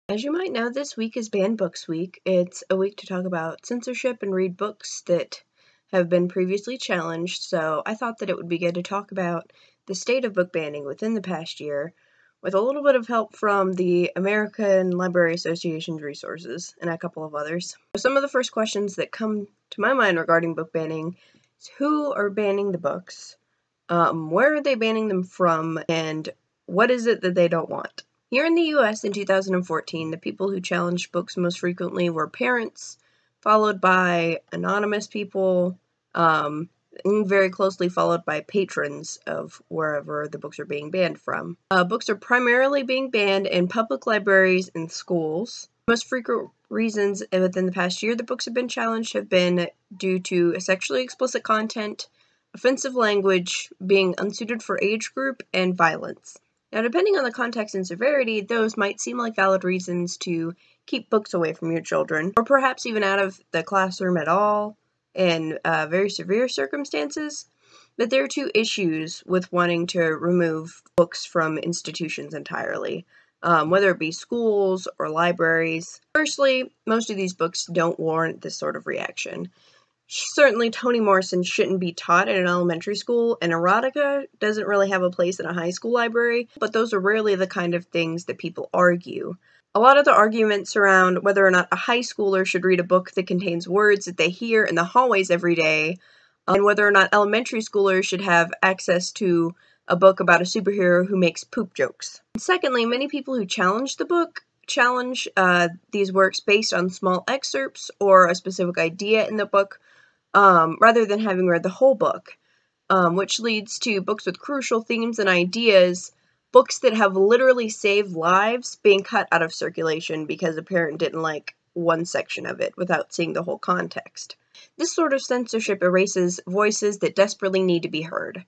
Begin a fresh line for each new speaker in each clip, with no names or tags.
As you might know, this week is Banned Books Week. It's a week to talk about censorship and read books that have been previously challenged, so I thought that it would be good to talk about the state of book banning within the past year, with a little bit of help from the American Library Association's resources and a couple of others. Some of the first questions that come to my mind regarding book banning is who are banning the books, where are they banning them from, and what is it that they don't want? Here in the US in 2014, the people who challenged books most frequently were parents, followed by anonymous people, and very closely followed by patrons of wherever the books are being banned from. Books are primarily being banned in public libraries and schools. Most frequent reasons within the past year the books have been challenged have been due to sexually explicit content, offensive language, being unsuited for age group, and violence. Now, depending on the context and severity, those might seem like valid reasons to keep books away from your children, or perhaps even out of the classroom at all in very severe circumstances. But there are two issues with wanting to remove books from institutions entirely, whether it be schools or libraries. Firstly, most of these books don't warrant this sort of reaction. Certainly, Toni Morrison shouldn't be taught in an elementary school, and erotica doesn't really have a place in a high school library, but those are rarely the kind of things that people argue. A lot of the arguments around whether or not a high schooler should read a book that contains words that they hear in the hallways every day, and whether or not elementary schoolers should have access to a book about a superhero who makes poop jokes. And secondly, many people who challenge the book challenge these works based on small excerpts or a specific idea in the book, rather than having read the whole book, which leads to books with crucial themes and ideas, books that have literally saved lives being cut out of circulation because a parent didn't like one section of it without seeing the whole context. This sort of censorship erases voices that desperately need to be heard.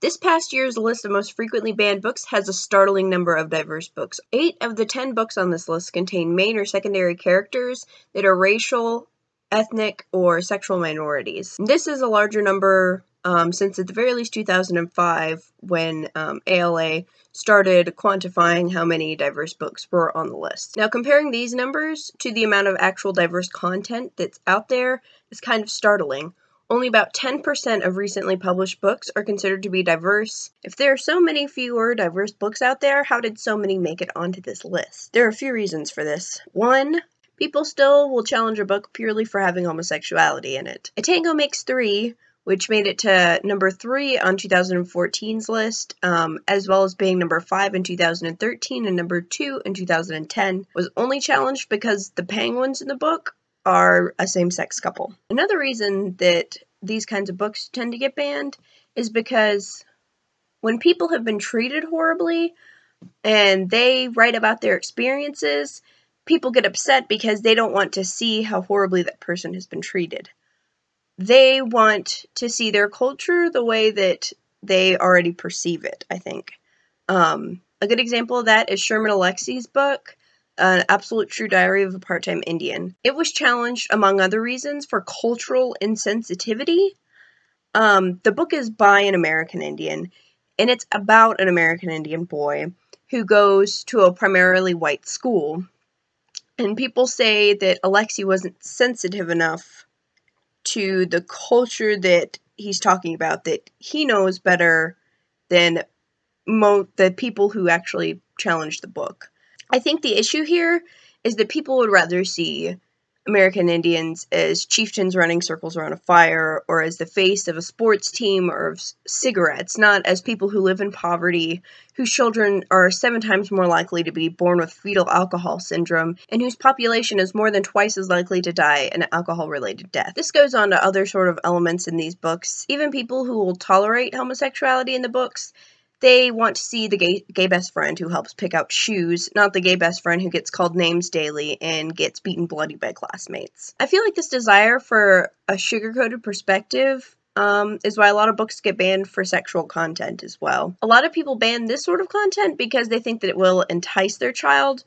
This past year's list of most frequently banned books has a startling number of diverse books. 8 of the 10 books on this list contain main or secondary characters that are racial, ethnic, or sexual minorities. This is a larger number since at the very least 2005, when ALA started quantifying how many diverse books were on the list. Now, comparing these numbers to the amount of actual diverse content that's out there is kind of startling. Only about 10% of recently published books are considered to be diverse. If there are so many fewer diverse books out there, how did so many make it onto this list? There are a few reasons for this. One, people still will challenge a book purely for having homosexuality in it. A Tango Makes Three, which made it to number 3 on 2014's list, as well as being number 5 in 2013 and number 2 in 2010, was only challenged because the penguins in the book are a same-sex couple. Another reason that these kinds of books tend to get banned is because when people have been treated horribly and they write about their experiences, people get upset because they don't want to see how horribly that person has been treated. They want to see their culture the way that they already perceive it, I think. A good example of that is Sherman Alexi's book, An Absolute True Diary of a Part-Time Indian. It was challenged, among other reasons, for cultural insensitivity. The book is by an American Indian, and it's about an American Indian boy who goes to a primarily white school. And people say that Alexi wasn't sensitive enough to the culture that he's talking about, that he knows better than the people who actually challenged the book. I think the issue here is that people would rather see American Indians as chieftains running circles around a fire, or as the face of a sports team or of cigarettes, not as people who live in poverty, whose children are 7 times more likely to be born with fetal alcohol syndrome, and whose population is more than twice as likely to die an alcohol-related death. This goes on to other sort of elements in these books. Even people who will tolerate homosexuality in the books, they want to see the gay best friend who helps pick out shoes, not the gay best friend who gets called names daily and gets beaten bloody by classmates. I feel like this desire for a sugar-coated perspective is why a lot of books get banned for sexual content as well. A lot of people ban this sort of content because they think that it will entice their child,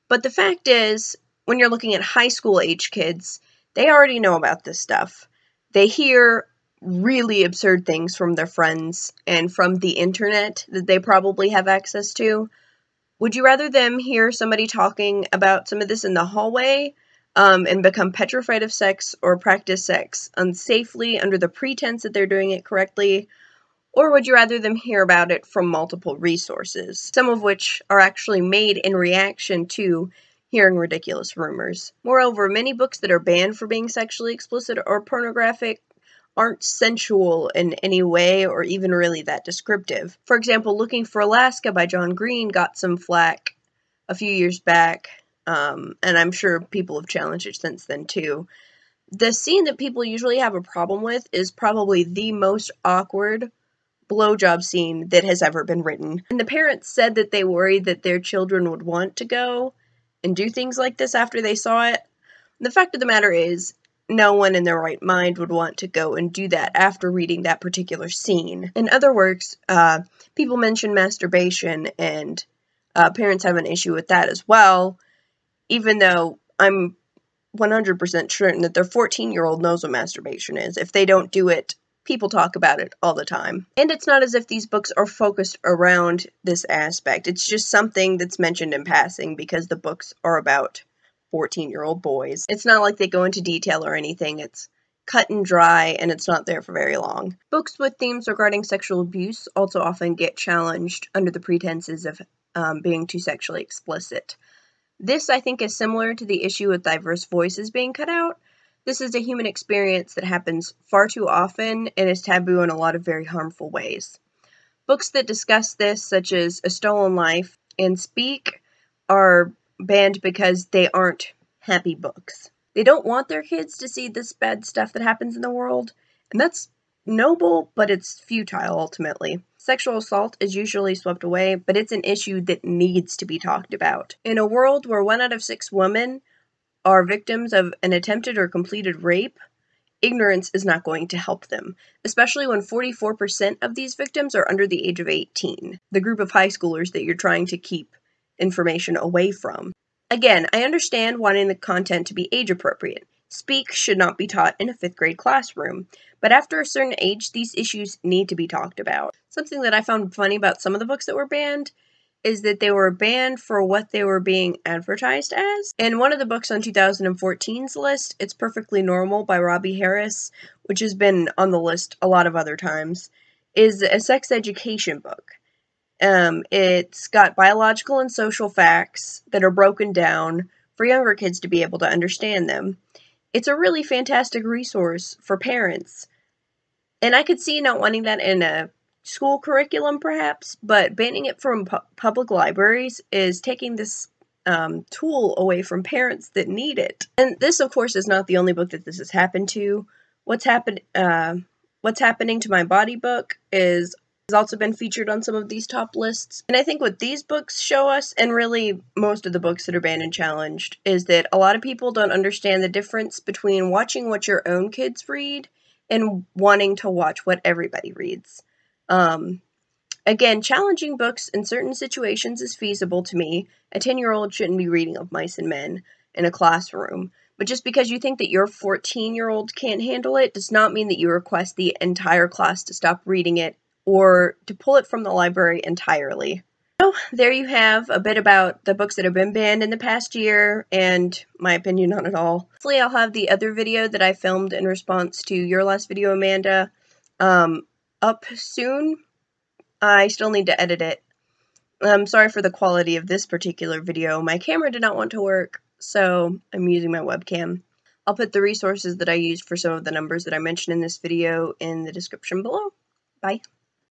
but the fact is, when you're looking at high school age kids, they already know about this stuff. They hear really absurd things from their friends and from the internet that they probably have access to. Would you rather them hear somebody talking about some of this in the hallway and become petrified of sex, or practice sex unsafely under the pretense that they're doing it correctly? Or would you rather them hear about it from multiple resources, some of which are actually made in reaction to hearing ridiculous rumors? Moreover, many books that are banned for being sexually explicit or pornographic aren't sensual in any way or even really that descriptive. For example, Looking for Alaska by John Green got some flack a few years back, and I'm sure people have challenged it since then too. The scene that people usually have a problem with is probably the most awkward blowjob scene that has ever been written. And the parents said that they worried that their children would want to go and do things like this after they saw it. The fact of the matter is, no one in their right mind would want to go and do that after reading that particular scene. In other works, people mention masturbation, and parents have an issue with that as well, even though I'm 100% certain that their 14-year-old knows what masturbation is. If they don't do it, people talk about it all the time. And it's not as if these books are focused around this aspect. It's just something that's mentioned in passing because the books are about 14-year-old boys. It's not like they go into detail or anything. It's cut and dry, and it's not there for very long. Books with themes regarding sexual abuse also often get challenged under the pretenses of being too sexually explicit. This, I think, is similar to the issue with diverse voices being cut out. This is a human experience that happens far too often and is taboo in a lot of very harmful ways. Books that discuss this, such as A Stolen Life and Speak, are banned because they aren't happy books. They don't want their kids to see this bad stuff that happens in the world, and that's noble, but it's futile ultimately. Sexual assault is usually swept away, but it's an issue that needs to be talked about. In a world where 1 out of 6 women are victims of an attempted or completed rape, ignorance is not going to help them, especially when 44% of these victims are under the age of 18, the group of high schoolers that you're trying to keep information away from. Again, I understand wanting the content to be age appropriate. Speak should not be taught in a 5th grade classroom, but after a certain age, these issues need to be talked about. Something that I found funny about some of the books that were banned is that they were banned for what they were being advertised as. In one of the books on 2014's list, It's Perfectly Normal by Robbie Harris, which has been on the list a lot of other times, is a sex education book. It's got biological and social facts that are broken down for younger kids to be able to understand them. It's a really fantastic resource for parents. And I could see not wanting that in a school curriculum, perhaps, but banning it from public libraries is taking this tool away from parents that need it. And this, of course, is not the only book that this has happened to. What's Happening to My Body book has also been featured on some of these top lists. And I think what these books show us, and really most of the books that are banned and challenged, is that a lot of people don't understand the difference between watching what your own kids read and wanting to watch what everybody reads. Again, challenging books in certain situations is feasible to me. A 10-year-old shouldn't be reading Of Mice and Men in a classroom. But just because you think that your 14-year-old can't handle it does not mean that you request the entire class to stop reading it or to pull it from the library entirely. So, there you have a bit about the books that have been banned in the past year and my opinion on it all. Hopefully I'll have the other video that I filmed in response to your last video, Amanda, up soon. I still need to edit it. I'm sorry for the quality of this particular video. My camera did not want to work, so I'm using my webcam. I'll put the resources that I used for some of the numbers that I mentioned in this video in the description below. Bye.